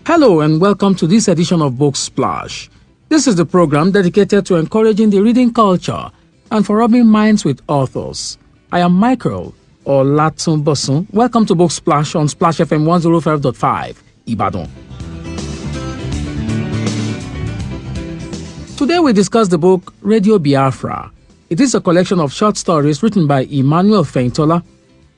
Hello and welcome to this edition of Book Splash. This is the program dedicated to encouraging the reading culture and for rubbing minds with authors. I am Michael Olatunbosun. Welcome to Book Splash on Splash FM 105.5, Ibadan. Today we discuss the book Radio Biafra. It is a collection of short stories written by Emmanuel Feintola.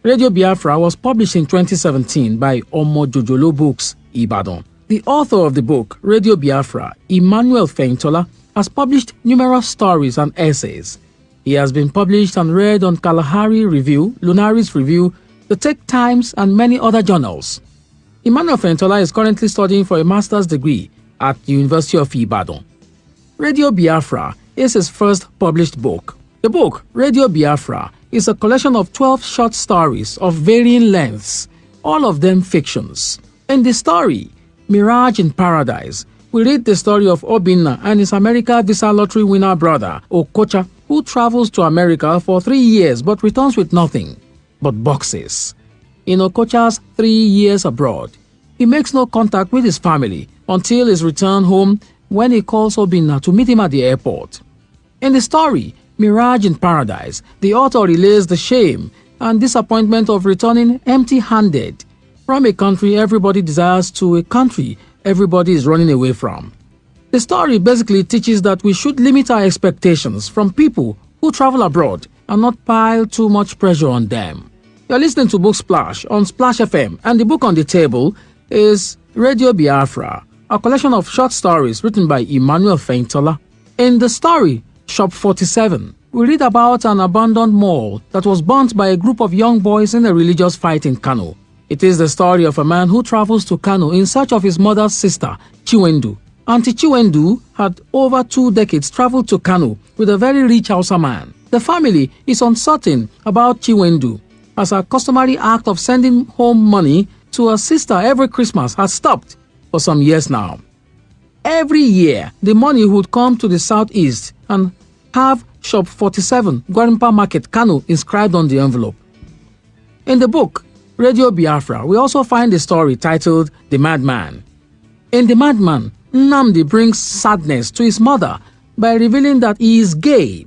Radio Biafra was published in 2017 by Omojojolo Books, Ibadan. The author of the book, Radio Biafra, Emmanuel Feintola, has published numerous stories and essays. He has been published and read on Kalahari Review, Lunaris Review, The Tech Times, and many other journals. Emmanuel Feintola is currently studying for a master's degree at the University of Ibadan. Radio Biafra is his first published book. The book, Radio Biafra, is a collection of 12 short stories of varying lengths, all of them fictions. In the story, Mirage in Paradise, we read the story of Obinna and his America Visa Lottery winner brother, Okocha, who travels to America for 3 years but returns with nothing but boxes. In Okocha's 3 years abroad, he makes no contact with his family until his return home when he calls Obinna to meet him at the airport. In the story, Mirage in Paradise, the author relays the shame and disappointment of returning empty-handed from a country everybody desires to a country everybody is running away from. The story basically teaches that we should limit our expectations from people who travel abroad and not pile too much pressure on them. You're listening to Book Splash on Splash FM, and the book on the table is Radio Biafra, a collection of short stories written by Emmanuel Feintola. In the story, Shop 47, we read about an abandoned mall that was burnt by a group of young boys in a religious fight in Kano. It is the story of a man who travels to Kano in search of his mother's sister, Chiwendu. Auntie Chiwendu had over 2 decades traveled to Kano with a very rich Hausa man. The family is uncertain about Chiwendu, as her customary act of sending home money to her sister every Christmas has stopped for some years now. Every year, the money would come to the southeast and have Shop 47, Gwarimpa Market, Kano inscribed on the envelope. In the book, Radio Biafra, we also find a story titled The Madman. In The Madman, Nnamdi brings sadness to his mother by revealing that he is gay.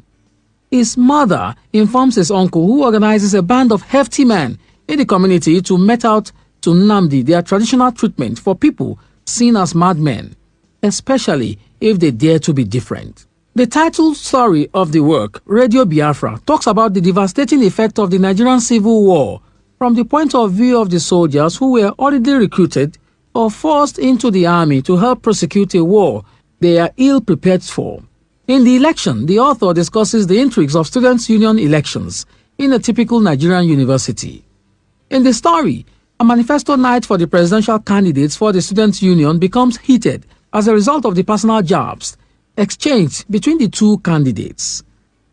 His mother informs his uncle, who organizes a band of hefty men in the community to mete out to Nnamdi their traditional treatment for people seen as madmen, especially if they dare to be different. The title story of the work, Radio Biafra, talks about the devastating effect of the Nigerian Civil War from the point of view of the soldiers who were already recruited or forced into the army to help prosecute a war they are ill-prepared for. In the election, the author discusses the intrigues of students' union elections in a typical Nigerian university. In the story, a manifesto night for the presidential candidates for the students' union becomes heated as a result of the personal jabs exchanged between the two candidates.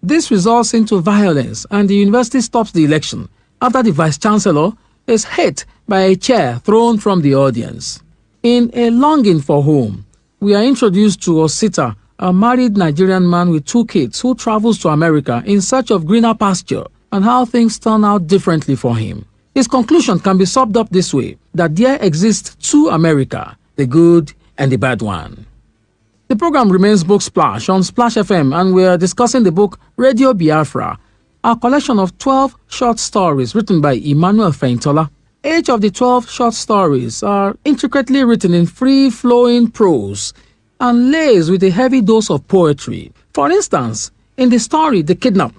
This results into violence, and the university stops the election after the vice-chancellor is hit by a chair thrown from the audience. In A Longing for Home, we are introduced to Osita, a married Nigerian man with 2 kids who travels to America in search of greener pasture, and how things turn out differently for him. His conclusion can be summed up this way: that there exists 2 America, the good and the bad one. The program remains Book Splash on Splash FM, and we are discussing the book Radio Biafra, a collection of 12 short stories written by Emmanuel Feintola. Each of the 12 short stories are intricately written in free-flowing prose and laced with a heavy dose of poetry. For instance, in the story The Kidnap,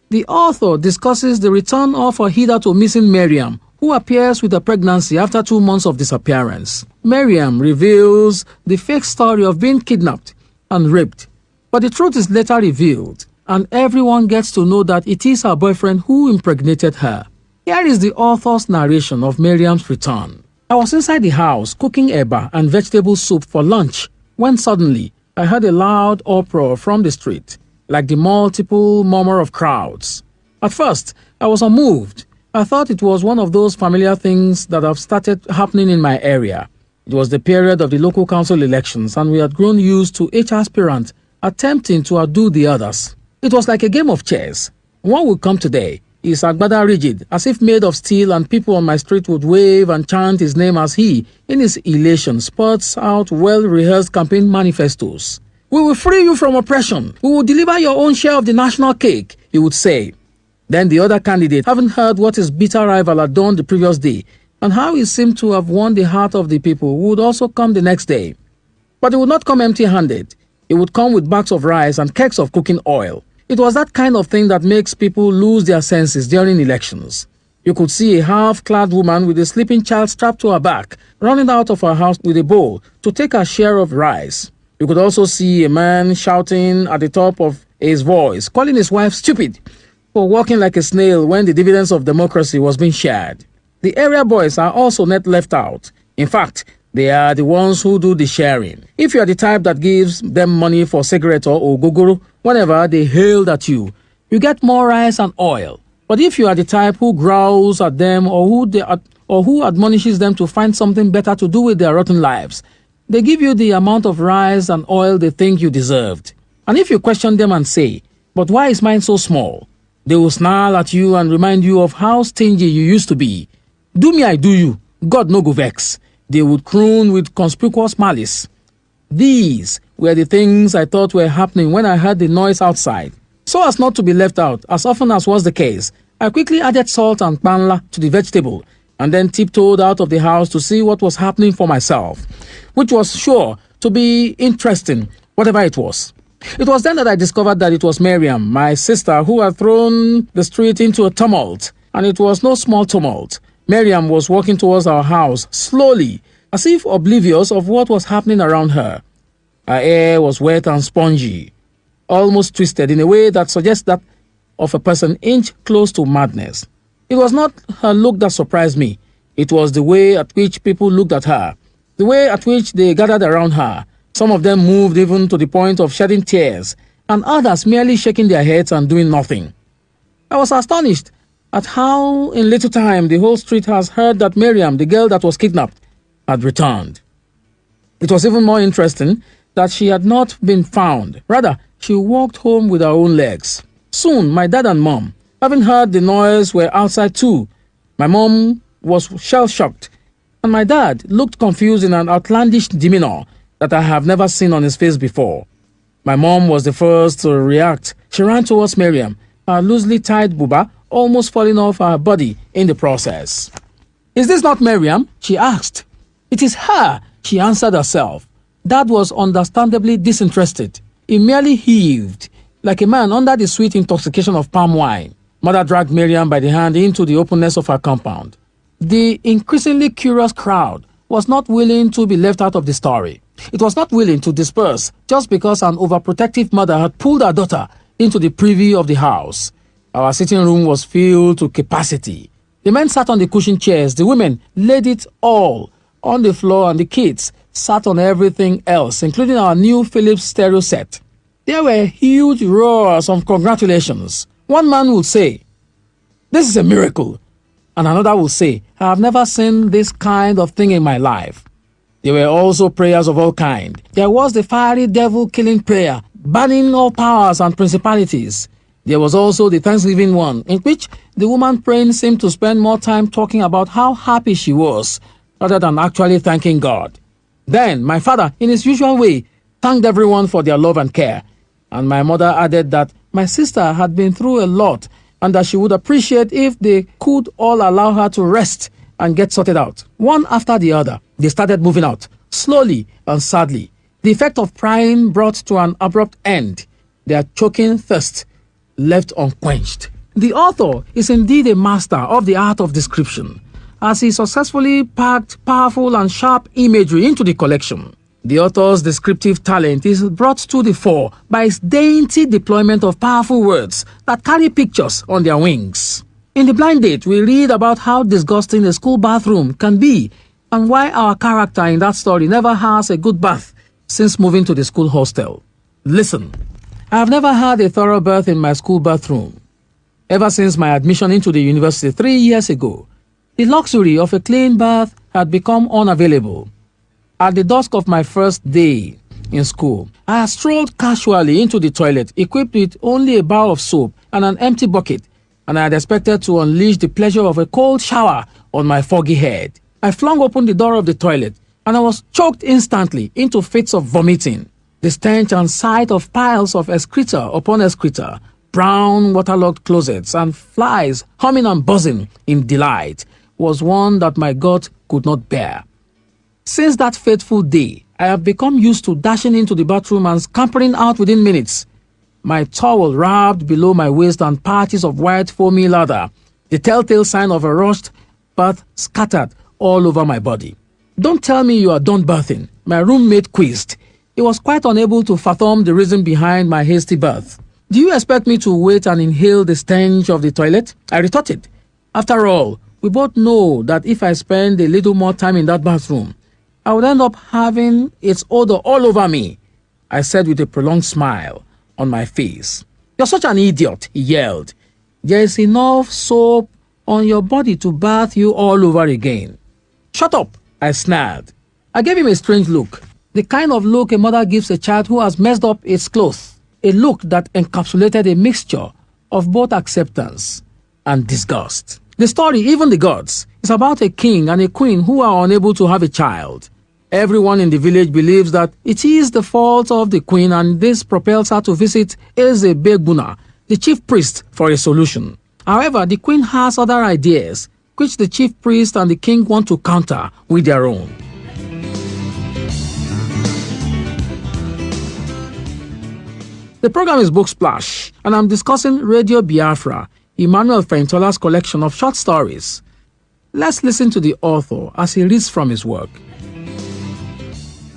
the author discusses the return of her hitherto missing Miriam, who appears with a pregnancy after 2 months of disappearance. Miriam reveals the fake story of being kidnapped and raped, but the truth is later revealed, and everyone gets to know that it is her boyfriend who impregnated her. Here is the author's narration of Miriam's return. I was inside the house cooking eba and vegetable soup for lunch when suddenly I heard a loud uproar from the street, like the multiple murmur of crowds. At first, I was unmoved. I thought it was one of those familiar things that have started happening in my area. It was the period of the local council elections, and we had grown used to each aspirant attempting to outdo the others. It was like a game of chess. One would come today, his agbada rigid, as if made of steel, and people on my street would wave and chant his name as he, in his elation, spurts out well-rehearsed campaign manifestos. "We will free you from oppression. We will deliver your own share of the national cake," he would say. Then the other candidate, having heard what his bitter rival had done the previous day, and how he seemed to have won the heart of the people, would also come the next day. But he would not come empty-handed. He would come with bags of rice and kegs of cooking oil. It was that kind of thing that makes people lose their senses during elections. You could see a half-clad woman with a sleeping child strapped to her back, running out of her house with a bowl to take her share of rice. You could also see a man shouting at the top of his voice, calling his wife stupid for walking like a snail when the dividends of democracy was being shared. The area boys are also not left out. In fact, they are the ones who do the sharing. If you are the type that gives them money for cigarette or ogogoro whenever they hailed at you, you get more rice and oil. But if you are the type who growls at them or who admonishes them to find something better to do with their rotten lives, they give you the amount of rice and oil they think you deserved. And if you question them and say, "But why is mine so small?" they will snarl at you and remind you of how stingy you used to be. "Do me, I do you. God no go vex," they would croon with conspicuous malice. These were the things I thought were happening when I heard the noise outside. So as not to be left out, as often as was the case, I quickly added salt and panla to the vegetable, and then tiptoed out of the house to see what was happening for myself, which was sure to be interesting, whatever it was. It was then that I discovered that it was Miriam, my sister, who had thrown the street into a tumult, and it was no small tumult. Miriam was walking towards our house, slowly, as if oblivious of what was happening around her. Her hair was wet and spongy, almost twisted in a way that suggests that of a person inched close to madness. It was not her look that surprised me. It was the way at which people looked at her, the way at which they gathered around her. Some of them moved even to the point of shedding tears, and others merely shaking their heads and doing nothing. I was astonished at how in little time the whole street has heard that Miriam, the girl that was kidnapped, had returned. It was even more interesting that she had not been found. Rather, she walked home with her own legs. Soon, my dad and mom, having heard the noise, were outside too. My mom was shell-shocked, and my dad looked confused in an outlandish demeanor that I have never seen on his face before. My mom was the first to react. She ran towards Miriam, her loosely tied buba almost falling off her body in the process. "Is this not Miriam?" she asked. "It is her," she answered herself. Dad was understandably disinterested. He merely heaved, like a man under the sweet intoxication of palm wine. Mother dragged Miriam by the hand into the openness of her compound. The increasingly curious crowd was not willing to be left out of the story. It was not willing to disperse just because an overprotective mother had pulled her daughter into the privy of the house. Our sitting room was filled to capacity. The men sat on the cushioned chairs, the women laid it all on the floor, and the kids sat on everything else, including our new Philips stereo set. There were huge roars of congratulations. One man would say, "This is a miracle," and another would say, "I have never seen this kind of thing in my life." There were also prayers of all kinds. There was the fiery devil-killing prayer, banning all powers and principalities. There was also the Thanksgiving one, in which the woman praying seemed to spend more time talking about how happy she was, rather than actually thanking God. Then my father, in his usual way, thanked everyone for their love and care, and my mother added that my sister had been through a lot and that she would appreciate if they could all allow her to rest and get sorted out. One after the other, they started moving out, slowly and sadly. The effect of prying brought to an abrupt end, their choking thirst left unquenched. The author is indeed a master of the art of description, as he successfully packed powerful and sharp imagery into the collection. The author's descriptive talent is brought to the fore by his dainty deployment of powerful words that carry pictures on their wings. In The Blind Date, we read about how disgusting a school bathroom can be and why our character in that story never has a good bath since moving to the school hostel. Listen, I have never had a thorough bath in my school bathroom. Ever since my admission into the university 3 years ago, the luxury of a clean bath had become unavailable. At the dusk of my first day in school, I had strolled casually into the toilet, equipped with only a bar of soap and an empty bucket, and I had expected to unleash the pleasure of a cold shower on my foggy head. I flung open the door of the toilet, and I was choked instantly into fits of vomiting. The stench and sight of piles of excreta upon excreta, brown waterlogged closets, and flies humming and buzzing in delight was one that my gut could not bear. Since that fateful day, I have become used to dashing into the bathroom and scampering out within minutes, my towel wrapped below my waist and patches of white foamy lather, the telltale sign of a rushed bath scattered all over my body. "Don't tell me you are done bathing," my roommate quizzed. He was quite unable to fathom the reason behind my hasty bath. "Do you expect me to wait and inhale the stench of the toilet?" I retorted. "After all, we both know that if I spend a little more time in that bathroom, I would end up having its odor all over me," I said with a prolonged smile on my face. "You're such an idiot," he yelled. "There is enough soap on your body to bath you all over again." "Shut up," I snarled. I gave him a strange look, the kind of look a mother gives a child who has messed up its clothes, a look that encapsulated a mixture of both acceptance and disgust. The story, Even the Gods, is about a king and a queen who are unable to have a child. Everyone in the village believes that it is the fault of the queen, and this propels her to visit Eze-Begbuna, the chief priest, for a solution. However, the queen has other ideas, which the chief priest and the king want to counter with their own. The program is Book Splash, and I'm discussing Radio Biafra, Emmanuel Fentola's collection of short stories. Let's listen to the author as he reads from his work.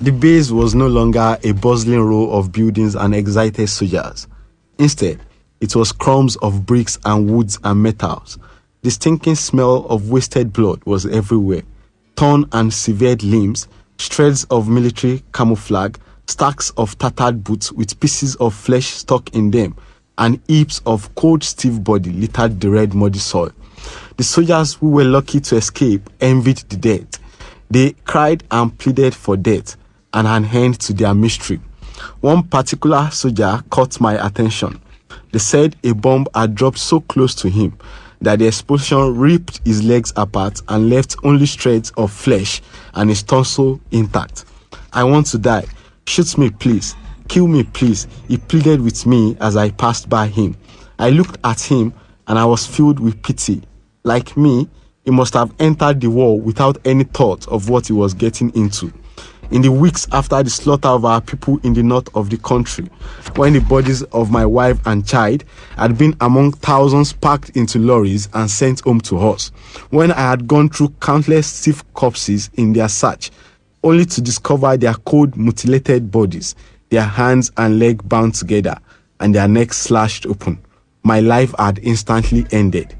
The base was no longer a bustling row of buildings and excited soldiers. Instead, it was crumbs of bricks and woods and metals. The stinking smell of wasted blood was everywhere. Torn and severed limbs, shreds of military camouflage, stacks of tattered boots with pieces of flesh stuck in them, and heaps of cold, stiff body littered the red, muddy soil. The soldiers who were lucky to escape envied the dead. They cried and pleaded for death and an end to their mystery. One particular soldier caught my attention. They said a bomb had dropped so close to him that the explosion ripped his legs apart and left only shreds of flesh and his torso intact. "I want to die. Shoot me, please. Kill me, please," he pleaded with me as I passed by him. I looked at him and I was filled with pity. Like me, he must have entered the war without any thought of what he was getting into. In the weeks after the slaughter of our people in the north of the country, when the bodies of my wife and child had been among thousands packed into lorries and sent home to us, when I had gone through countless stiff corpses in their search, only to discover their cold, mutilated bodies, their hands and legs bound together, and their necks slashed open, my life had instantly ended.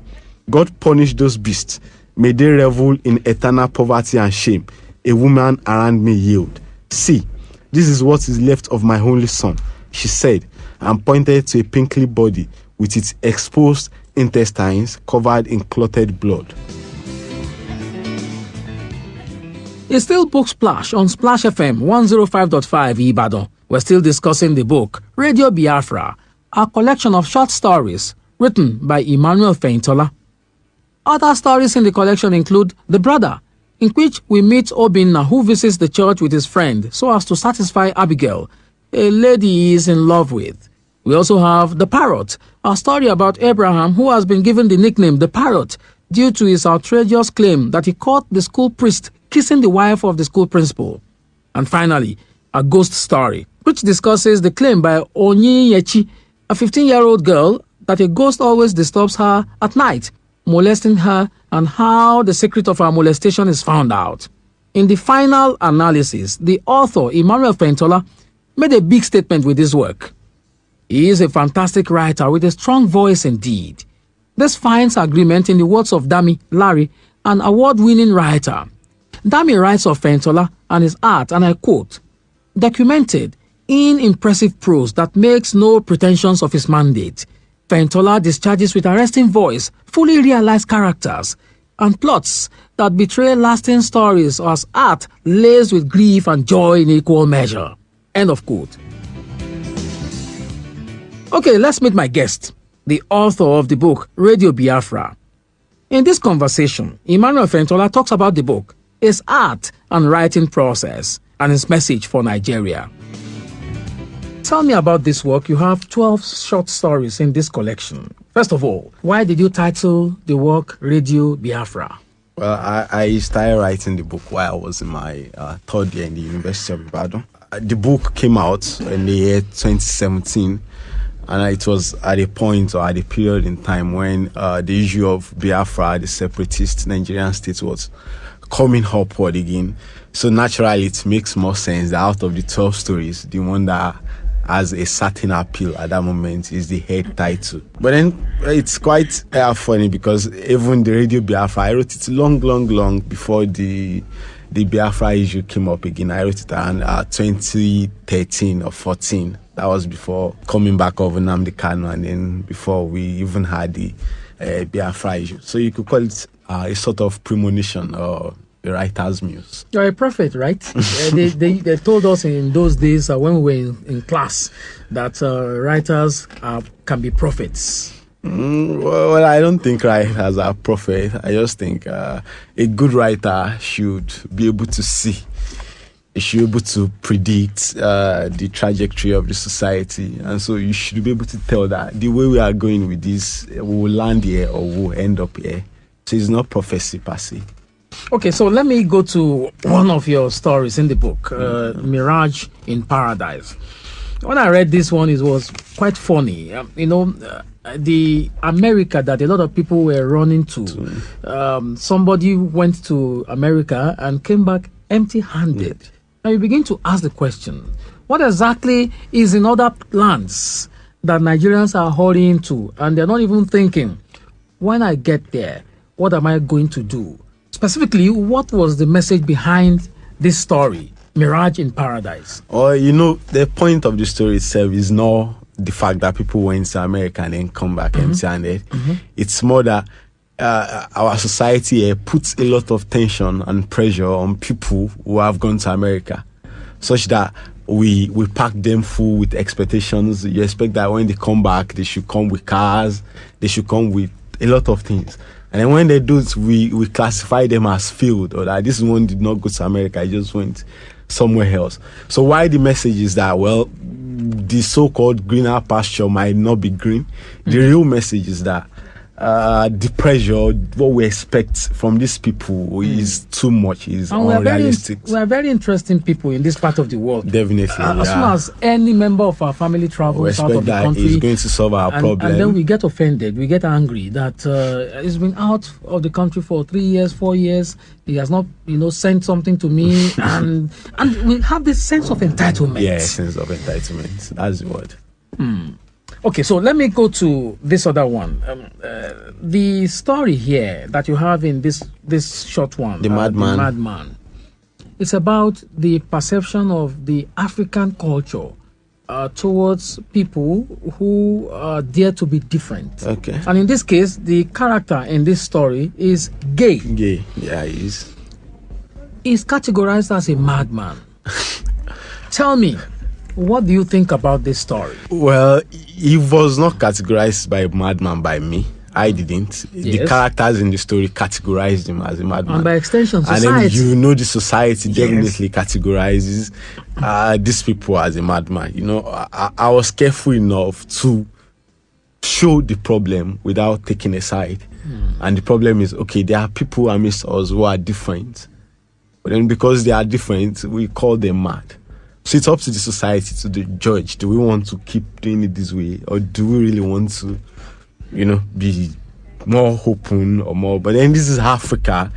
God punished those beasts. May they revel in eternal poverty and shame. A woman around me yelled. "See, this is what is left of my only son," she said, and pointed to a pinkly body with its exposed intestines covered in clotted blood. It's still Book Splash on Splash FM 105.5 Ibadan. We're still discussing the book Radio Biafra, a collection of short stories written by Emmanuel Fentola. Other stories in the collection include The Brother, in which we meet Obinna, who visits the church with his friend so as to satisfy Abigail, a lady he is in love with. We also have The Parrot, a story about Abraham, who has been given the nickname The Parrot due to his outrageous claim that he caught the school priest kissing the wife of the school principal. And finally, a ghost story, which discusses the claim by Onyiyechi, a 15-year-old girl, that a ghost always disturbs her at night, molesting her, and how the secret of her molestation is found out. In the final analysis, the author, Emmanuel Fentola, made a big statement with his work. He is a fantastic writer with a strong voice indeed. This finds agreement in the words of Dami Larry, an award-winning writer. Dami writes of Fentola and his art, and I quote, "Documented in impressive prose that makes no pretensions of his mandate, Fentola discharges with arresting voice fully realized characters and plots that betray lasting stories as art laced with grief and joy in equal measure." End of quote. Okay, let's meet my guest. the author of the book Radio Biafra. In this conversation, Emmanuel Fentola talks about the book, his art and writing process, and his message for Nigeria. Tell me about this work. You have 12 short stories in this collection. First of all, why did you title the work Radio Biafra? Well, I started writing the book while I was in my third year in the University of Ibadan. The book came out in the year 2017, and it was at a point or at a period in time when the issue of Biafra, the separatist Nigerian state, was coming upward again. So naturally, it makes more sense that out of the 12 stories, the one that has a certain appeal at that moment is the head title. But then it's quite funny because even the Radio Biafra, I wrote it long before the Biafra issue came up again. I wrote it around 2013 or 14. That was before coming back of Nnamdi Kanu, and then before we even had the Biafra issue. So you could call it a sort of premonition or a writer's muse. You're a prophet, right? They told us in those days when we were in class that writers can be prophets. Well, I don't think writers are prophets. I just think a good writer should be able to see. He should be able to predict the trajectory of the society. And so you should be able to tell that the way we are going with this, we will land here or we'll end up here. So it's not prophecy per se. Okay, so let me go to one of your stories in the book, Mirage in Paradise. When I read this one, it was quite funny. The America that a lot of people were running to. Somebody went to America and came back empty-handed. Yes. Now you begin to ask the question, what exactly is in other lands that Nigerians are hurrying to? And they're not even thinking, when I get there, what am I going to do? Specifically, what was the message behind this story, Mirage in Paradise? The point of the story itself is not the fact that people went to America and then come back empty-handed. It's more that our society here puts a lot of tension and pressure on people who have gone to America, such that we pack them full with expectations. You expect that when they come back, they should come with cars, they should come with a lot of things. And then when they do it, we classify them as failed, or that this one did not go to America, he just went somewhere else. So why the message is that, well, the so-called greener pasture might not be green. The real message is that the pressure, what we expect from these people is too much, is unrealistic. We are very interesting people in this part of the world. Definitely. As soon as any member of our family travels out of the country, he's going to solve our problem. And then we get offended, we get angry that he's been out of the country for 3 years, 4 years. He has not, sent something to me, and we have this sense of entitlement. Yeah, sense of entitlement. That's the word. Okay, so let me go to this other one. The story here that you have in this short one, The Madman. The Madman. It's about the perception of the African culture towards people who dare to be different. Okay. And in this case, the character in this story is gay. Gay, yeah, he is. He's categorized as a madman. Tell me, what do you think about this story? Well, he was not categorized by a madman by me. I didn't. Yes. The characters in the story categorized him as a madman. And by extension, society. And then the society definitely categorizes these people as a madman. I was careful enough to show the problem without taking a side. And the problem is, okay, there are people amidst us who are different. But then because they are different, we call them mad. So it's up to the society to judge. Do we want to keep doing it this way? Or do we really want to, be more open or more? But then this is Africa.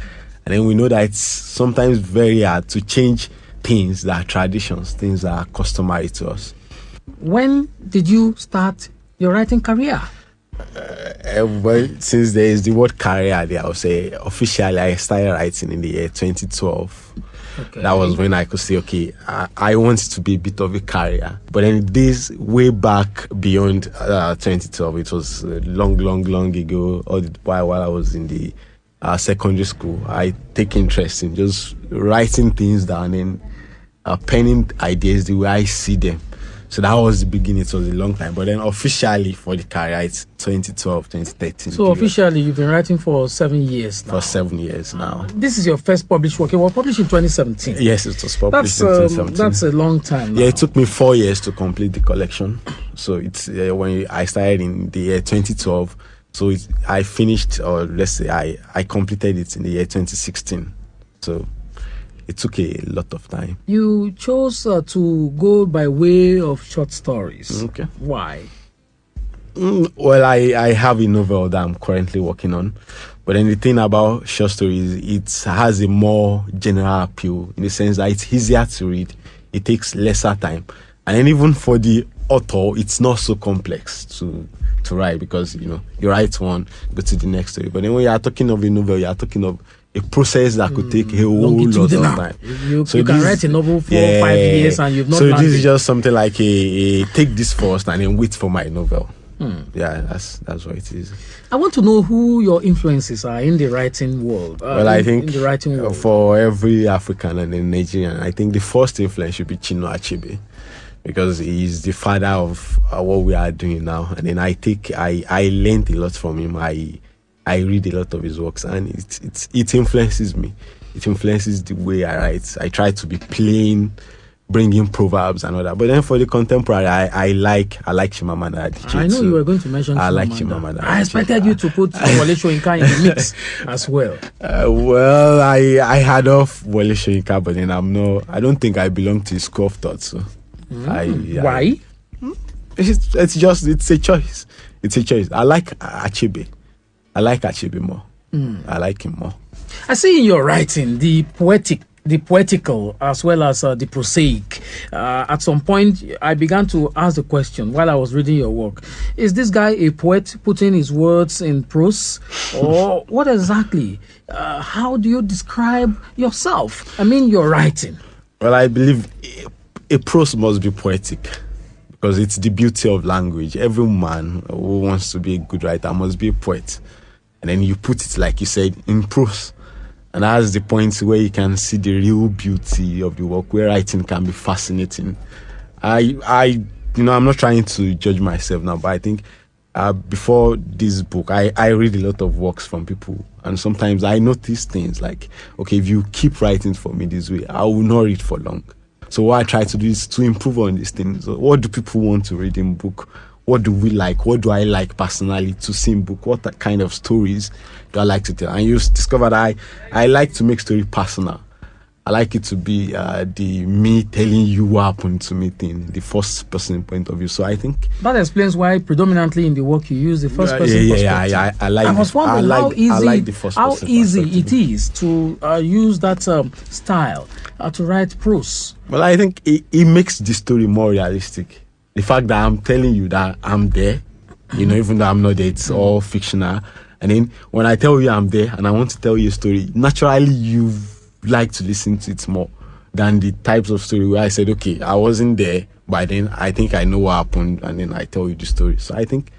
And then we know that it's sometimes very hard to change things that are traditions, things that are customary to us. When did you start your writing career? Well, since there is the word career there, I would say officially I started writing in the year 2012. Okay. That was when I could say, okay, I want it to be a bit of a career. But then this way back beyond 2012, it was long ago, while I was in the secondary school, I take interest in just writing things down and penning ideas the way I see them. So that was the beginning. It was a long time. But then officially for the career, it's 2012, 2013. So officially, you've been writing for 7 years now. For 7 years now. This is your first published work. It was published in 2017. Yes, it was published in 2017. That's a long time now. Yeah, it took me 4 years to complete the collection. So it's when I started in the year 2012. So I finished, or let's say I completed it in the year 2016. So it took a lot of time. You chose to go by way of short stories. Okay. Why? Well, I have a novel that I'm currently working on. But then the thing about short stories, it has a more general appeal in the sense that it's easier to read. It takes lesser time. And then even for the author, it's not so complex to write because, you write one, go to the next story. But then when you are talking of a novel, you are talking of a process that could take a whole lot of time. You can write a novel for 5 years and you've not So landed. this is just something like a take this first and then wait for my novel. Yeah, that's what it is. I want to know who your influences are in the writing world. Well, I think in the writing world. For every African and then Nigerian, I think the first influence should be Chinua Achebe, because he's the father of what we are doing now. And then I learned a lot from him. I read a lot of his works, and it influences me. It influences the way I write. I try to be plain, bring in proverbs and all that. But then for the contemporary, I like Chimamanda Adichie. I know you were going to mention I Chimamanda. like Chimamanda Adichie. I expected you to put Wole Soyinka in the mix as well. Well, I had off Wole Soyinka, but then I don't think I belong to his school of thought. So Why? It's a choice. It's a choice. I like Achebe. I like Achebe more. I like him more. I see in your writing the poetical as well as the prosaic. At some point, I began to ask the question while I was reading your work: is this guy a poet putting his words in prose, or what exactly? How do you describe yourself? I mean, your writing. Well, I believe a prose must be poetic because it's the beauty of language. Every man who wants to be a good writer must be a poet. And then you put it, like you said, in prose. And that's the point where you can see the real beauty of the work, where writing can be fascinating. I'm not trying to judge myself now, but I think before this book, I read a lot of works from people. And sometimes I notice things like, okay, if you keep writing for me this way, I will not read for long. So what I try to do is to improve on these things. So what do people want to read in book? What do we like? What do I like personally to see in book? What kind of stories do I like to tell? And you discover that I like to make story personal. I like it to be the me telling you what happened to me thing, the first person point of view. So I think that explains why predominantly in the work you use the first person perspective. Yeah. I like. I was wondering how easy it is to use that style to write prose. Well, I think it makes the story more realistic. The fact that I'm telling you that I'm there, even though I'm not there, it's all fictional. And then when I tell you I'm there and I want to tell you a story, naturally you like to listen to it more than the types of story where I said, okay, I wasn't there, but then I think I know what happened, and then I tell you the story. So I think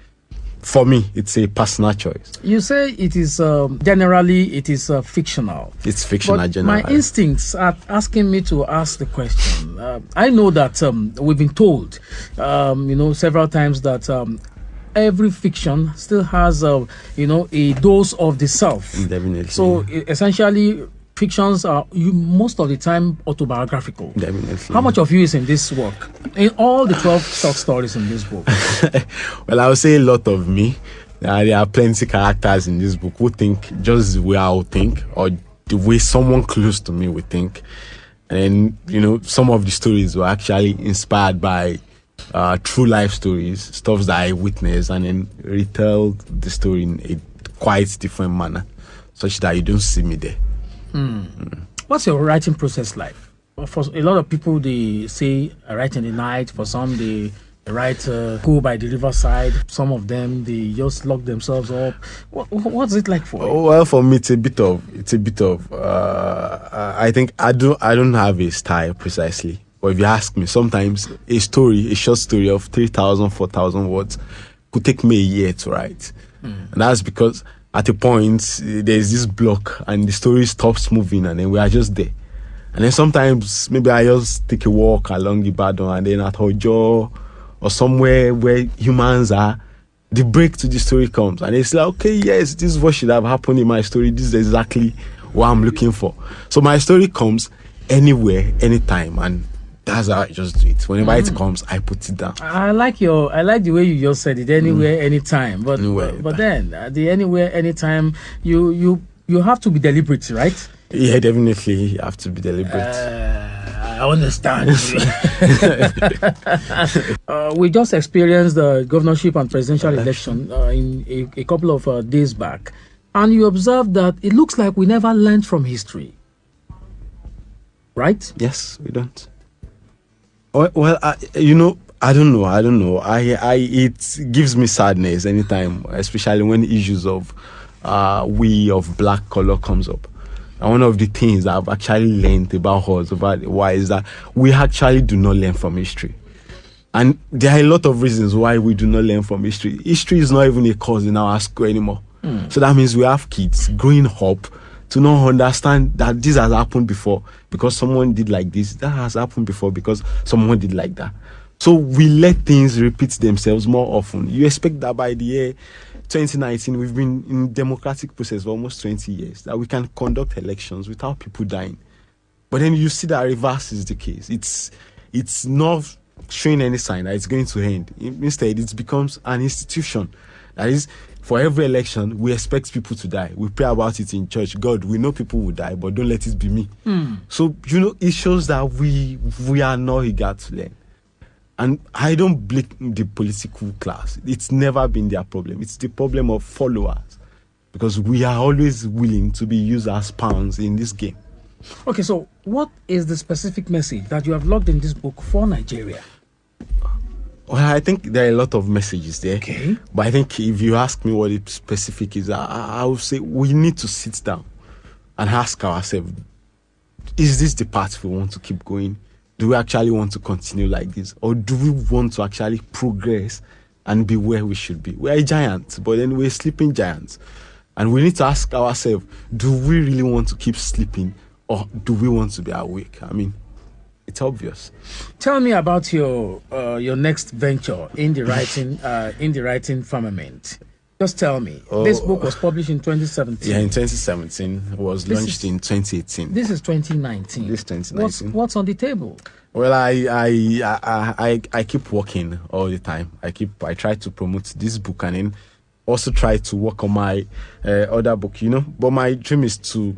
for me, it's a personal choice. You say it is generally fictional. It's fictional generally. My instincts are asking me to ask the question. I know that we've been told, several times that every fiction still has, a dose of the self. Definitely. So essentially, fictions are most of the time autobiographical. Definitely. How much of you is in this work? In all the 12 short stories in this book? Well, I would say a lot of me. There are plenty of characters in this book who think just the way I would think, or the way someone close to me would think. And then, some of the stories were actually inspired by true life stories, stuff that I witnessed, and then retell the story in a quite different manner, such that you don't see me there. What's your writing process like? For a lot of people, they say I write in the night. For some, they write go by the riverside. Some of them, they just lock themselves up. What's it like for you? Well, for me, it's a bit of. I think I don't have a style precisely. But if you ask me, sometimes a short story of 3,000, 4,000 words could take me a year to write. And that's because at a point, there's this block and the story stops moving and then we are just there. And then sometimes maybe I just take a walk along Ibadan, and then at Ojo or somewhere where humans are, the break to the story comes. And it's like, okay, yes, this is what should have happened in my story. This is exactly what I'm looking for. So my story comes anywhere, anytime, and that's how I just do it. Whenever it comes, I put it down. I like the way you just said it. Anywhere, anytime. But Anywhere, but then the anywhere, anytime, you have to be deliberate, right? Yeah, definitely, you have to be deliberate. I understand. We just experienced the governorship and presidential election in a couple of days back, and you observed that it looks like we never learned from history, right? Yes, we don't. Well, I don't know. It gives me sadness anytime, especially when issues of we of black color comes up. And one of the things that I've actually learned about us over why is that we actually do not learn from history. And there are a lot of reasons why we do not learn from history. History is not even a course in our school anymore. So that means we have kids growing up to not understand that this has happened before because someone did like this. That has happened before because someone did like that. So we let things repeat themselves more often. You expect that by the year 2019, we've been in democratic process for almost 20 years, that we can conduct elections without people dying. But then you see that reverse is the case. It's not showing any sign that it's going to end. Instead, it becomes an institution. That is, for every election, we expect people to die. We pray about it in church. God, we know people will die, but don't let it be me. So, it shows that we are not eager to learn. And I don't blame the political class. It's never been their problem. It's the problem of followers. Because we are always willing to be used as pawns in this game. Okay, so what is the specific message that you have logged in this book for Nigeria? Well, I think there are a lot of messages there. Okay. But I think if you ask me what the specific is, I would say we need to sit down and ask ourselves, is this the path we want to keep going? Do we actually want to continue like this? Or do we want to actually progress and be where we should be? We're a giant, but then we're sleeping giants. And we need to ask ourselves, do we really want to keep sleeping or do we want to be awake? I mean, it's obvious. Tell me about your next venture in the writing firmament. Just tell me. This book was published in 2017. Yeah, in 2017. It was launched in 2018. This is 2019. This 2019. What's on the table? Well, I keep working all the time. I try to promote this book and then also try to work on my other book, But my dream is to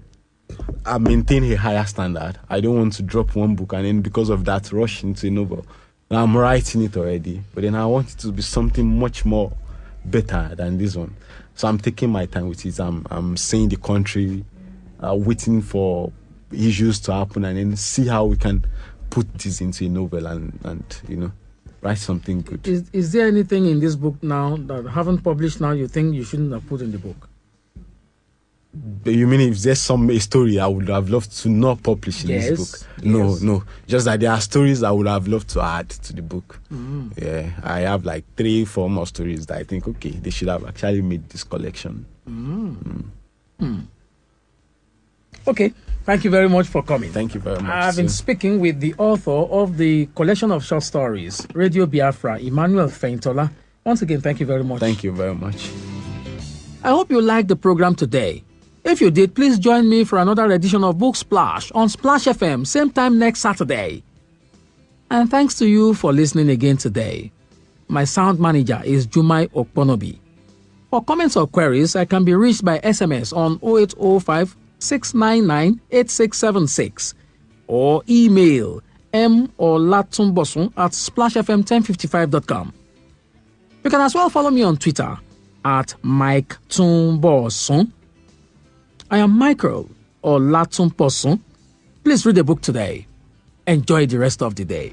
maintain a higher standard. I don't want to drop one book and then because of that rush into a novel. Now, I'm writing it already, but then I want it to be something much more better than this one. So I'm taking my time with it. I'm seeing the country, waiting for issues to happen and then see how we can put this into a novel and write something good. Is there anything in this book now that haven't published now you think you shouldn't have put in the book? You mean if there's a story I would have loved to not publish in this book? No. Just that there are stories I would have loved to add to the book. Yeah, I have like 3-4 more stories that I think, okay, they should have actually made this collection. Okay, thank you very much for coming. Thank you very much. I've been speaking with the author of the collection of short stories, Radio Biafra, Emmanuel Feintola. Once again, thank you very much. Thank you very much. I hope you liked the program today. If you did, please join me for another edition of Book Splash on Splash FM, same time next Saturday. And thanks to you for listening again today. My sound manager is Jumai Okponobi. For comments or queries, I can be reached by SMS on 0805 699 8676 or email Olatunbosun at splashfm1055.com. You can as well follow me on Twitter at Mike Tumbosun. I am Michael Olatunbosun. Please read the book today. Enjoy the rest of the day.